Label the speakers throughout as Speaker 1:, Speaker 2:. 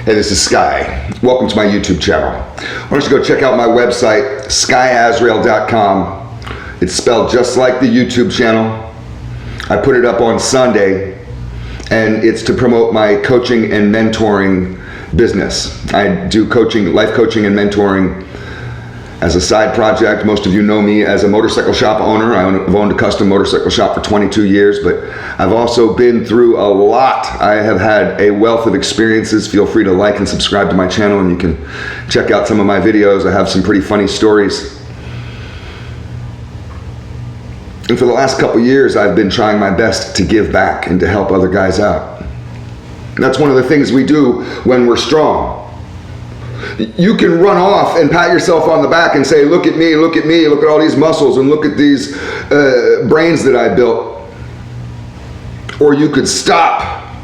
Speaker 1: Hey, this is Sky. Welcome to my YouTube channel. Why don't you go check out my website, skyazrael.com. It's spelled just like the YouTube channel. I put it up on Sunday, and it's to promote my coaching and mentoring business. I do coaching, life coaching and mentoring as a side project. Most of you know me as a motorcycle shop owner. I've owned a custom motorcycle shop for 22 years, but I've also been through a lot. I have had a wealth of experiences. Feel free to like and subscribe to my channel, and you can check out some of my videos. I have some pretty funny stories. And for the last couple years, I've been trying my best to give back and to help other guys out. And that's one of the things we do when we're strong. You can run off and pat yourself on the back and say, look at me, look at me, look at all these muscles and look at these brains that I built. Or you could stop,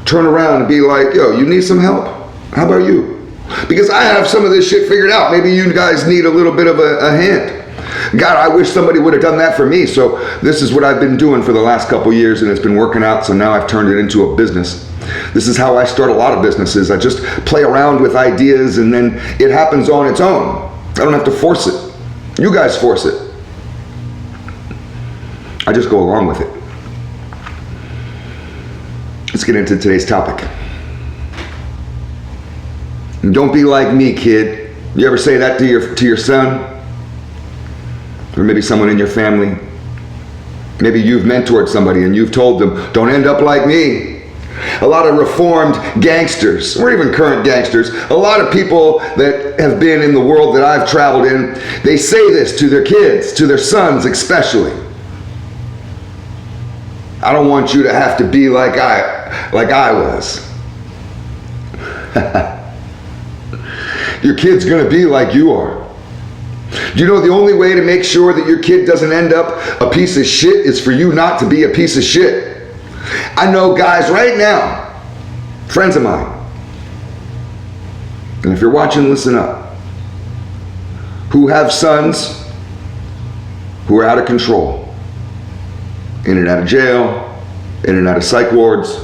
Speaker 1: turn around and be like, yo, you need some help? How about you? Because I have some of this shit figured out. Maybe you guys need a little bit of a hand. God, I wish somebody would have done that for me. So this is what I've been doing for the last couple years, and it's been working out. So now I've turned it into a business. This is how I start a lot of businesses. I just play around with ideas, and then it happens on its own. I don't have to force it. You guys force it. I just go along with it. Let's get into today's topic. And don't be like me, kid. You ever say that to your son? Or maybe someone in your family? Maybe you've mentored somebody and you've told them, don't end up like me. A lot of reformed gangsters, or even current gangsters, a lot of people that have been in the world that I've traveled in, they say this to their kids, to their sons especially. I don't want you to have to be like I was. Your kid's gonna be like you are. Do you know the only way to make sure that your kid doesn't end up a piece of shit is for you not to be a piece of shit? I know guys right now, friends of mine, and if you're watching, listen up, who have sons who are out of control, in and out of jail, in and out of psych wards,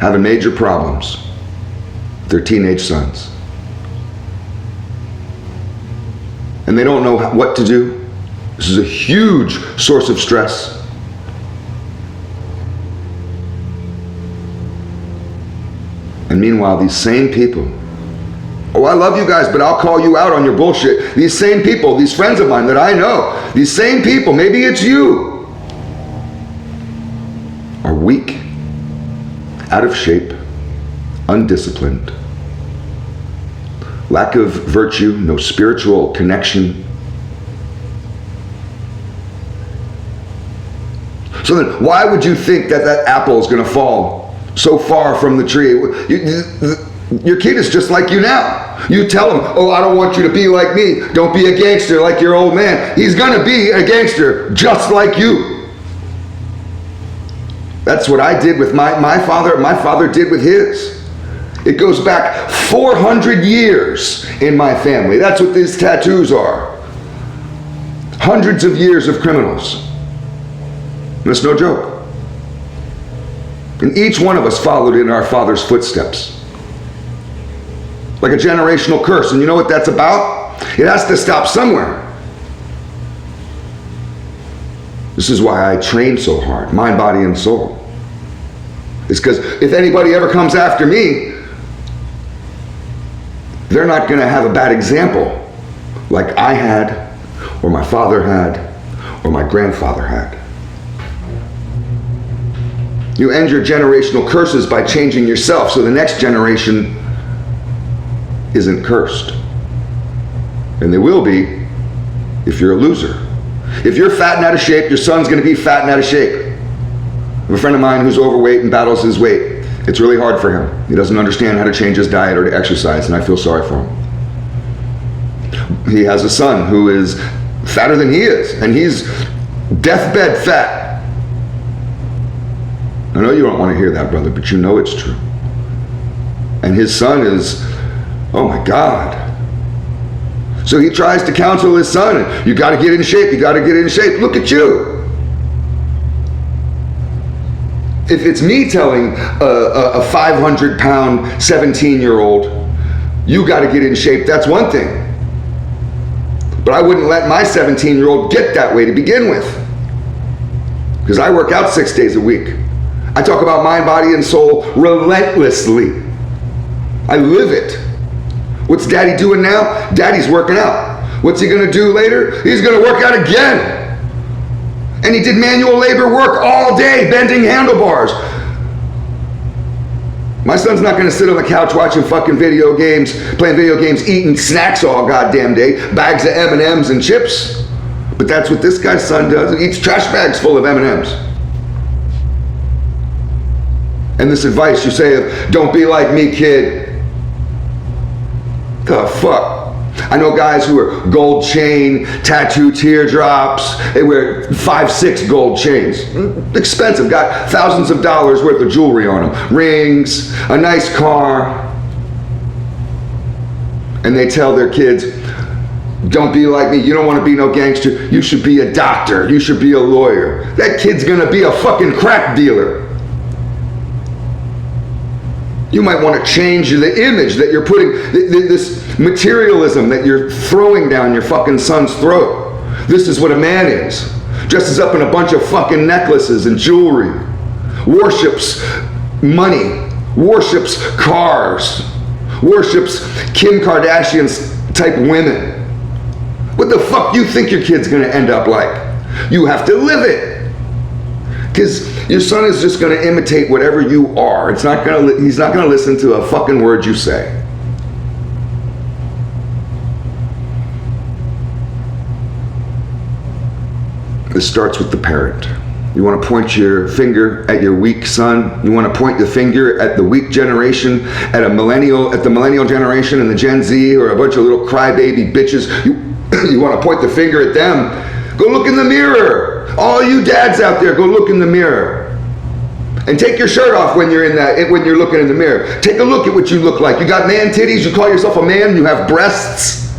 Speaker 1: having major problems with their teenage sons. And they don't know what to do. This is a huge source of stress. And meanwhile, these same people, oh, I love you guys, but I'll call you out on your bullshit. These same people, these friends of mine that I know, these same people, maybe it's you, are weak, out of shape, undisciplined, lack of virtue, no spiritual connection. So then, why would you think that that apple is going to fall so far from the tree? Your kid is just like you now. You tell him, oh, I don't want you to be like me. Don't be a gangster like your old man. He's going to be a gangster just like you. That's what I did with my father. My father did with his. It goes back 400 years in my family. That's what these tattoos are. Hundreds of years of criminals. That's no joke. And each one of us followed in our father's footsteps. Like a generational curse. And you know what that's about? It has to stop somewhere. This is why I train so hard, mind, body, and soul. It's because if anybody ever comes after me, they're not going to have a bad example like I had, or my father had, or my grandfather had. You end your generational curses by changing yourself so the next generation isn't cursed. And they will be if you're a loser. If you're fat and out of shape, your son's going to be fat and out of shape. I have a friend of mine who's overweight and battles his weight. It's really hard for him. He doesn't understand how to change his diet or to exercise, and I feel sorry for him. He has a son who is fatter than he is, and he's deathbed fat. I know you don't want to hear that, brother, but you know it's true. And his son is, oh my God. So he tries to counsel his son, you got to get in shape, you got to get in shape. Look at you. if it's me telling a 500-pound 17-year-old, you got to get in shape, that's one thing. But I wouldn't let my 17-year-old get that way to begin with. Because I work out 6 days a week. I talk about mind, body, and soul relentlessly. I live it. What's Daddy doing now? Daddy's working out. What's he going to do later? He's going to work out again. And he did manual labor work all day, bending handlebars. My son's not going to sit on the couch watching fucking video games, playing video games, eating snacks all goddamn day, bags of M&Ms and chips. But that's what this guy's son does. He eats trash bags full of M&Ms. And this advice you say of, don't be like me, kid. The fuck? I know guys who are gold chain, tattoo teardrops. They wear 5, 6 gold chains. Expensive, got thousands of dollars worth of jewelry on them. Rings, a nice car. And they tell their kids, don't be like me. You don't want to be no gangster. You should be a doctor. You should be a lawyer. That kid's gonna be a fucking crack dealer. You might want to change the image that you're putting, this materialism that you're throwing down your fucking son's throat. This is what a man is. Dresses up in a bunch of fucking necklaces and jewelry. Worships money. Worships cars. Worships Kim Kardashian's type women. What the fuck do you think your kid's gonna end up like? You have to live it. Because your son is just going to imitate whatever you are. He's not going to listen to a fucking word you say. This starts with the parent. You want to point your finger at your weak son. You want to point the finger at the weak generation, at the millennial generation and the Gen Z, or a bunch of little crybaby bitches. You want to point the finger at them. Go look in the mirror. All you dads out there, go look in the mirror. And take your shirt off when you're looking in the mirror. Take a look at what you look like. You got man titties, you call yourself a man, you have breasts.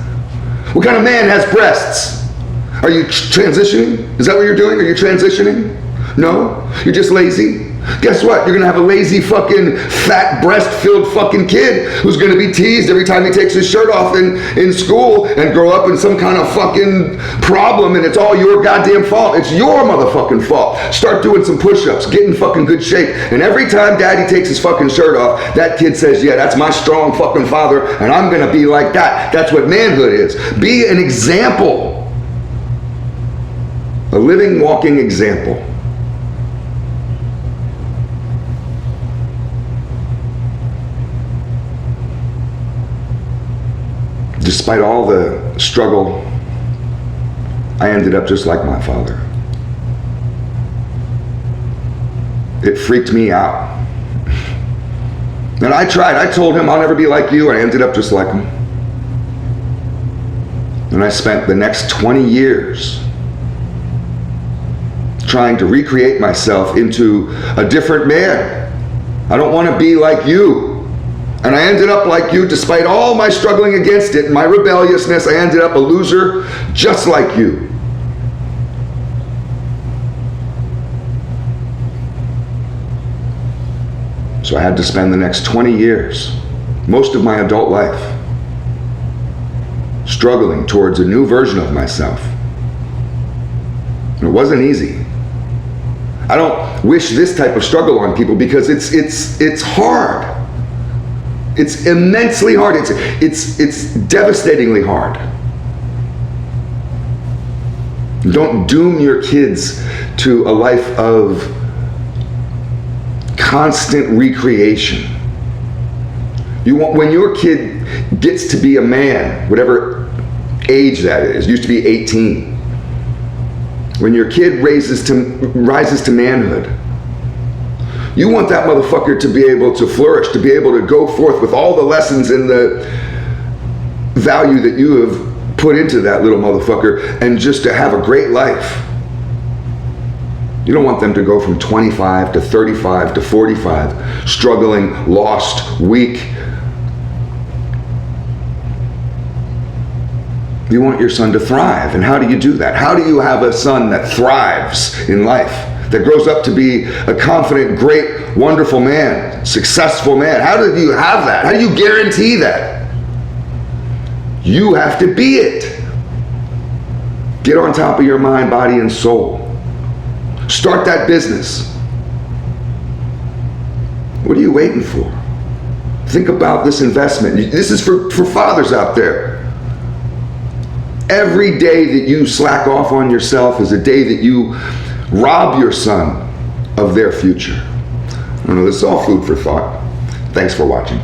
Speaker 1: What kind of man has breasts? Are you transitioning? Is that what you're doing? Are you transitioning? No? You're just lazy? Guess what? You're gonna have a lazy fucking fat breast-filled fucking kid who's gonna be teased every time he takes his shirt off in school and grow up in some kind of fucking problem, and it's all your goddamn fault. It's your motherfucking fault. Start doing some push-ups, get in fucking good shape, and every time daddy takes his fucking shirt off, that kid says, yeah, that's my strong fucking father, and I'm gonna be like that. That's what manhood is. Be an example. A living, walking example. Despite all the struggle, I ended up just like my father. It freaked me out. And I tried. I told him I'll never be like you, and I ended up just like him. And I spent the next 20 years trying to recreate myself into a different man. I don't want to be like you. And I ended up like you, despite all my struggling against it, my rebelliousness. I ended up a loser just like you. So I had to spend the next 20 years, most of my adult life, struggling towards a new version of myself. And it wasn't easy. I don't wish this type of struggle on people because it's hard. It's immensely hard. It's devastatingly hard. Don't doom your kids to a life of constant recreation. When your kid gets to be a man, whatever age that is, used to be 18. When your kid rises to manhood, you want that motherfucker to be able to flourish, to be able to go forth with all the lessons and the value that you have put into that little motherfucker, and just to have a great life. You don't want them to go from 25 to 35 to 45, struggling, lost, weak. You want your son to thrive. And how do you do that? How do you have a son that thrives in life, that grows up to be a confident, great, wonderful man, successful man? How do you have that? How do you guarantee that? You have to be it. Get on top of your mind, body, and soul. Start that business. What are you waiting for? Think about this investment. This is for fathers out there. Every day that you slack off on yourself is a day that you rob your son of their future. I don't know, this is all food for thought. Thanks for watching.